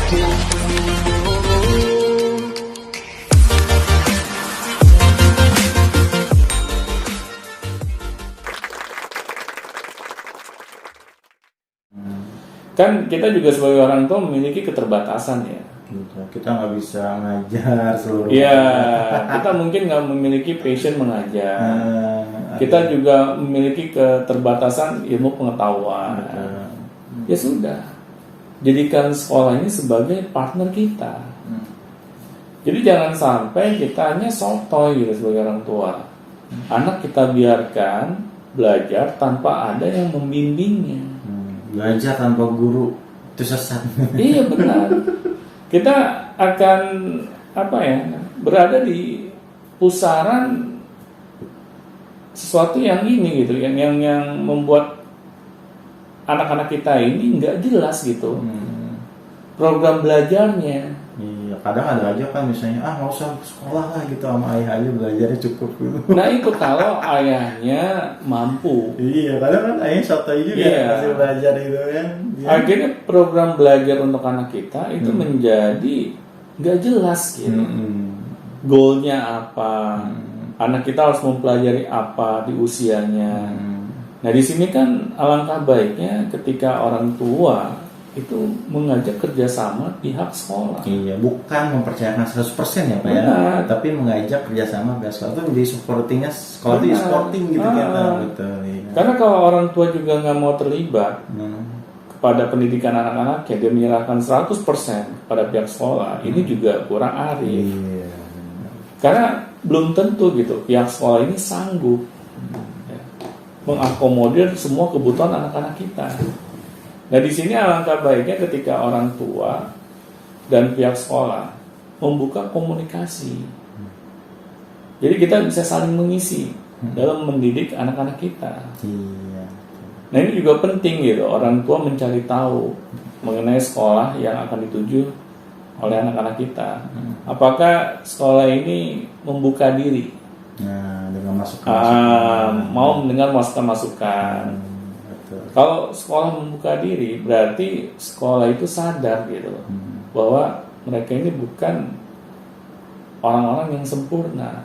Kan kita juga sebagai orang tua memiliki keterbatasan ya. Kita nggak bisa ngajar seluruh. Iya, kita mungkin nggak memiliki passion mengajar. Kita juga memiliki keterbatasan ilmu pengetahuan. Ya sudah, jadikan sekolah ini sebagai partner kita. Jadi jangan sampai kita hanya sotoy gitu sebagai orang tua. Anak kita biarkan belajar tanpa ada yang membimbingnya. Belajar tanpa guru itu sesat. Iya benar. Kita akan berada di pusaran sesuatu yang ini gitu, yang membuat anak-anak kita ini nggak jelas gitu program belajarnya. Iya, kadang ada aja kan misalnya nggak usah sekolah lah gitu, sama ayah aja belajarnya cukup gitu. Nah itu kalau ayahnya mampu. Iya, kadang kan ayah sotoy juga masih belajar gitu kan. Ya. Akhirnya program belajar untuk anak kita itu menjadi nggak jelas gitu. Goalnya apa? Anak kita harus mempelajari apa di usianya. Nah di sini kan alangkah baiknya ketika orang tua itu mengajak kerjasama pihak sekolah. Iya, bukan mempercayakan 100% ya Pak ya, tapi mengajak kerjasama pihak sekolah itu menjadi supportingnya sekolah itu supporting gitu kan. Betul. Iya. Karena kalau orang tua juga nggak mau terlibat kepada pendidikan anak-anaknya, dia menyerahkan 100% kepada pihak sekolah, ini juga kurang arif. Iya. Karena belum tentu gitu pihak sekolah ini sanggup mengakomodir semua kebutuhan anak-anak kita. Nah di sini alangkah baiknya ketika orang tua dan pihak sekolah membuka komunikasi. Jadi kita bisa saling mengisi dalam mendidik anak-anak kita. Iya. Nah ini juga penting gitu, orang tua mencari tahu mengenai sekolah yang akan dituju oleh anak-anak kita. Apakah sekolah ini membuka diri? Nah, dengan masukan. Mau mendengar masukan-masukan. Kalau sekolah membuka diri, berarti sekolah itu sadar gitu bahwa mereka ini bukan orang-orang yang sempurna.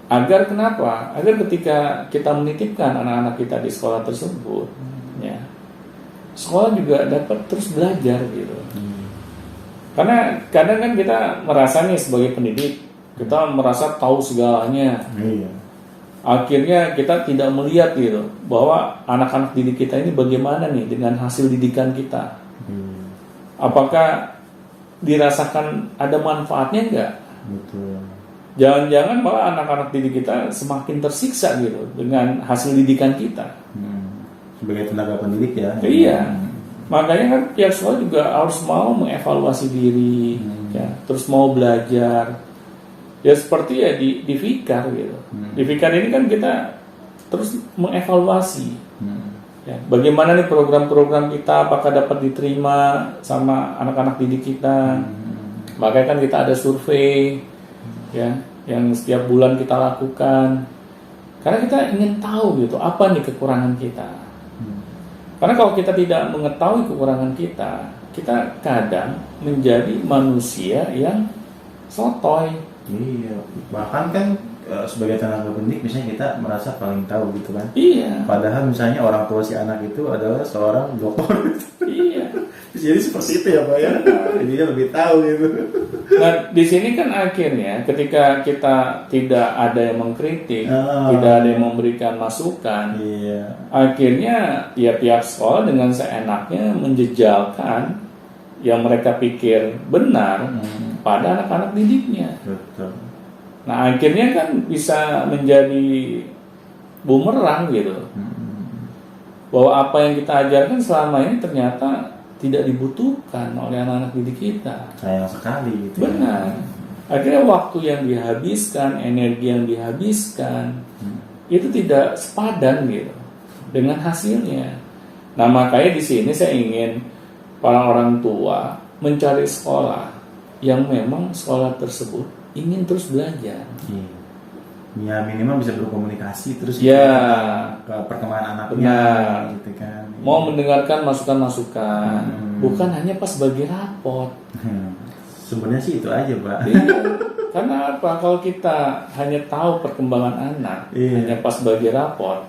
Agar kenapa? Agar ketika kita menitipkan anak-anak kita di sekolah tersebut, ya, sekolah juga dapat terus belajar gitu. Karena kadang kan kita merasa nih sebagai pendidik, kita merasa tahu segalanya. Iya. Akhirnya kita tidak melihat gitu bahwa anak-anak didik kita ini bagaimana nih dengan hasil didikan kita. Apakah dirasakan ada manfaatnya enggak? Betul. Jangan-jangan malah anak-anak didik kita semakin tersiksa gitu dengan hasil didikan kita. Sebagai tenaga pendidik ya. Iya. Makanya kan pihak sekolah juga harus mau mengevaluasi diri, ya, terus mau belajar. Ya seperti ya di Fikar gitu. Di Fikar ini kan kita terus mengevaluasi. Ya, bagaimana nih program-program kita, apakah dapat diterima sama anak-anak didik kita. Makanya kan kita ada survei ya, yang setiap bulan kita lakukan. Karena kita ingin tahu gitu, apa nih kekurangan kita. Karena kalau kita tidak mengetahui kekurangan kita, kita kadang menjadi manusia yang sotoy. Iya, bahkan kan sebagai tenaga pendidik misalnya kita merasa paling tahu gitu kan. Iya. Padahal misalnya orang tua si anak itu adalah seorang dokter. Iya. Jadi seperti itu ya Pak ya. Jadi dia lebih tahu gitu. Nah di sini kan akhirnya ketika kita tidak ada yang mengkritik, tidak ada yang memberikan masukan, akhirnya ya pihak sekolah dengan seenaknya menjejalkan yang mereka pikir benar pada anak-anak didiknya. Betul. Nah akhirnya kan bisa menjadi bumerang gitu, bahwa apa yang kita ajarkan selama ini ternyata tidak dibutuhkan oleh anak-anak didik kita. Sayang sekali gitu. Benar. Akhirnya waktu yang dihabiskan, energi yang dihabiskan itu tidak sepadan gitu dengan hasilnya. Nah makanya di sini saya ingin para orang tua mencari sekolah yang memang sekolah tersebut ingin terus belajar. Ya minimal bisa berkomunikasi terus ya ke perkembangan anaknya gitu kan. mau mendengarkan masukan-masukan, bukan hanya pas bagi raport. Sebenarnya sih itu aja, Pak. Iya. Karena apa? Kalau kita hanya tahu perkembangan anak, hanya pas bagi raport,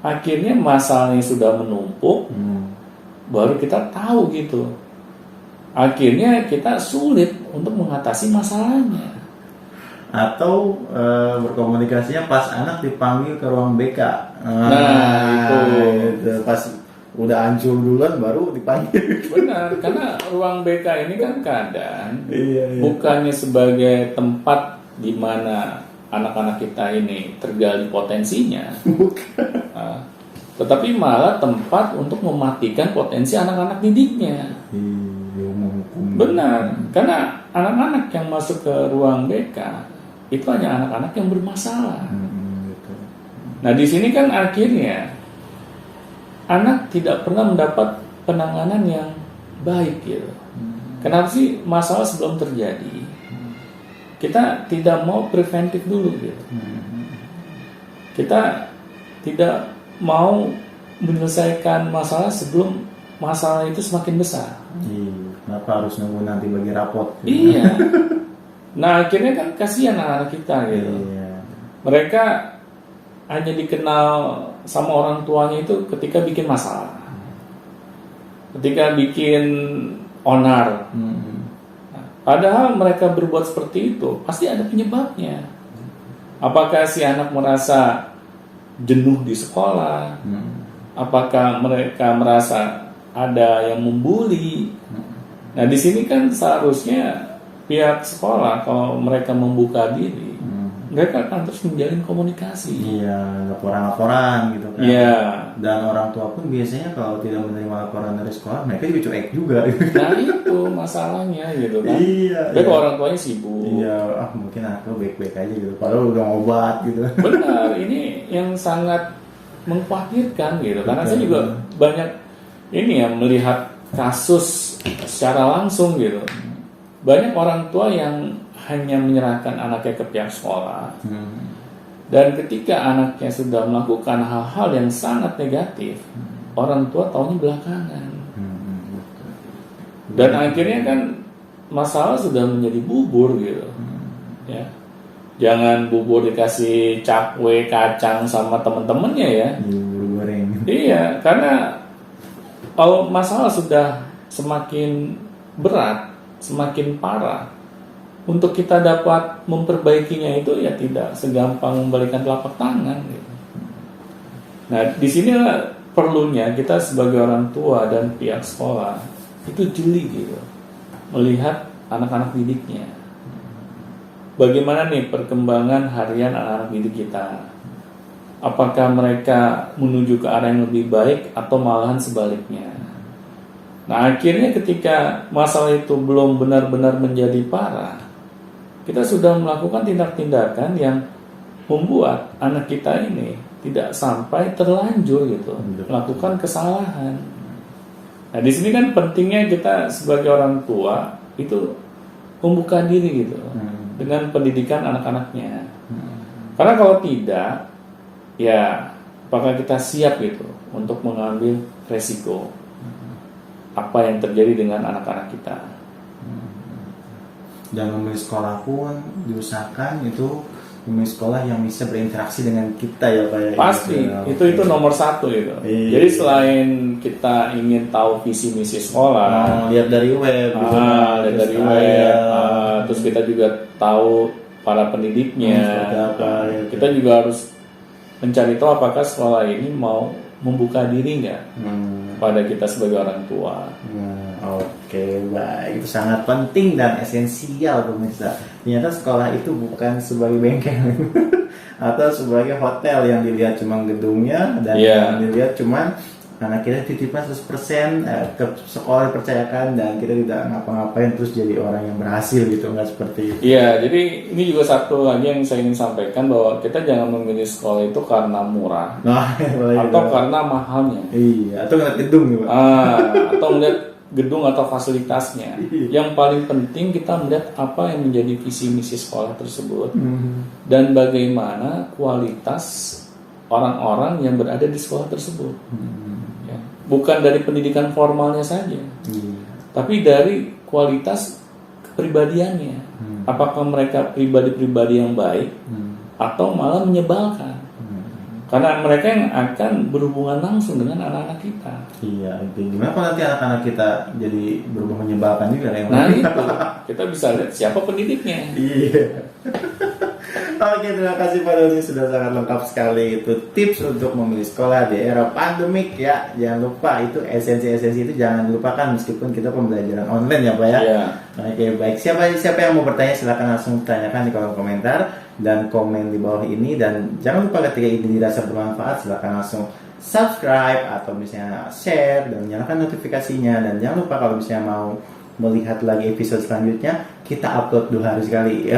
akhirnya masalahnya sudah menumpuk, baru kita tahu gitu. Akhirnya kita sulit untuk mengatasi masalahnya. Atau berkomunikasinya pas anak dipanggil ke ruang BK. Itu pas udah hancur duluan baru dipanggil. benar, karena ruang BK ini kan kadang bukannya sebagai tempat di mana anak-anak kita ini tergali potensinya, tetapi malah tempat untuk mematikan potensi anak-anak didiknya. Benar, karena anak-anak yang masuk ke ruang BK itu hanya anak-anak yang bermasalah. Nah, di sini kan akhirnya anak tidak pernah mendapat penanganan yang baik gitu. Kenapa sih masalah sebelum terjadi? Kita tidak mau preventif dulu gitu. Kita tidak mau menyelesaikan masalah sebelum masalah itu semakin besar. Kenapa harus nunggu nanti bagi rapot? Iya. Nah, akhirnya kan kasihan anak-anak kita gitu. Mereka hanya dikenal sama orang tuanya itu ketika bikin masalah, ketika bikin onar. Nah, padahal mereka berbuat seperti itu pasti ada penyebabnya. Apakah si anak merasa jenuh di sekolah? Apakah mereka merasa ada yang membuli? Nah, di sini kan seharusnya pihak sekolah kalau mereka membuka diri, mereka akan terus menjalin komunikasi. Laporan-laporan gitu kan. Dan orang tua pun biasanya kalau tidak menerima laporan dari sekolah, mereka juga cuek juga. Nah, itu masalahnya gitu kan. Tapi kalau orang tuanya sibuk. Mungkin aku baik-baik aja gitu. Padahal udah ngobat gitu. Benar, ini yang sangat mengkhawatirkan gitu. Karena saya juga banyak ini ya melihat kasus secara langsung gitu. Banyak orang tua yang hanya menyerahkan anaknya ke pihak sekolah, dan ketika anaknya sudah melakukan hal-hal yang sangat negatif, orang tua taunya belakangan, dan akhirnya kan masalah sudah menjadi bubur gitu. Ya, jangan bubur dikasih cakwe kacang sama temen-temennya ya. Iya, karena kalau masalah sudah semakin berat, semakin parah, untuk kita dapat memperbaikinya itu ya tidak segampang membalikan telapak tangan gitu. Nah, di sinilah perlunya kita sebagai orang tua dan pihak sekolah itu jeli gitu melihat anak-anak didiknya. Bagaimana nih perkembangan harian anak-anak didik kita? Apakah mereka menuju ke arah yang lebih baik atau malahan sebaliknya? Nah, akhirnya ketika masalah itu belum benar-benar menjadi parah, kita sudah melakukan tindak-tindakan yang membuat anak kita ini tidak sampai terlanjur gitu melakukan kesalahan. Nah, di sini kan pentingnya kita sebagai orang tua itu membuka diri gitu dengan pendidikan anak-anaknya. Karena kalau tidak, ya apakah kita siap gitu untuk mengambil resiko apa yang terjadi dengan anak-anak kita? Dan memilih sekolah pun diusahakan itu memilih sekolah yang bisa berinteraksi dengan kita ya Pak ya. Pasti, itu nomor satu itu. Jadi selain kita ingin tahu visi misi sekolah, lihat dari web, terus kita juga tahu para pendidiknya. Kita juga harus mencari tahu apakah sekolah ini mau membuka diri nggak pada kita sebagai orang tua. Oke, baik. Itu sangat penting dan esensial pemirsa. Ternyata sekolah itu bukan sebagai bengkel atau sebagai hotel yang dilihat cuma gedungnya dan yang dilihat cuma karena kita titipan 100% ke sekolah dipercayakan dan kita tidak ngapa-ngapain terus jadi orang yang berhasil gitu, nggak seperti itu. Iya, jadi ini juga satu lagi yang saya ingin sampaikan bahwa kita jangan memilih sekolah itu karena murah atau karena mahalnya. Iya, atau ngeliat gedung gitu. Atau melihat gedung atau fasilitasnya. Yang paling penting kita melihat apa yang menjadi visi misi sekolah tersebut dan bagaimana kualitas orang-orang yang berada di sekolah tersebut. Ya. bukan dari pendidikan formalnya saja, tapi dari kualitas kepribadiannya. Apakah mereka pribadi-pribadi yang baik atau malah menyebalkan? Karena mereka yang akan berhubungan langsung dengan anak-anak kita. Iya, gimana kalau nanti anak-anak kita jadi berhubungan menyebalkan juga yang Nah itu kita bisa lihat siapa pendidiknya. Iya. Oke, terima kasih Pak Doni, sudah sangat lengkap sekali itu tips untuk memilih sekolah di era pandemik ya. Jangan lupa itu esensi-esensi itu jangan lupakan meskipun kita pembelajaran online ya Pak ya. Iya. Oke, baik. Siapa yang mau bertanya silahkan langsung tanyakan di kolom komentar dan komen di bawah ini, dan jangan lupa ketika ini dirasa bermanfaat silahkan langsung subscribe atau misalnya share dan nyalakan notifikasinya, dan jangan lupa kalau misalnya mau melihat lagi episode selanjutnya kita upload 2 hari sekali ya.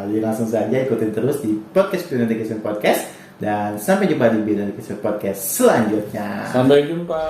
Jadi langsung saja ikutin terus di podcast Beyond Education Podcast, dan sampai jumpa di Beyond Education Podcast selanjutnya. Sampai jumpa.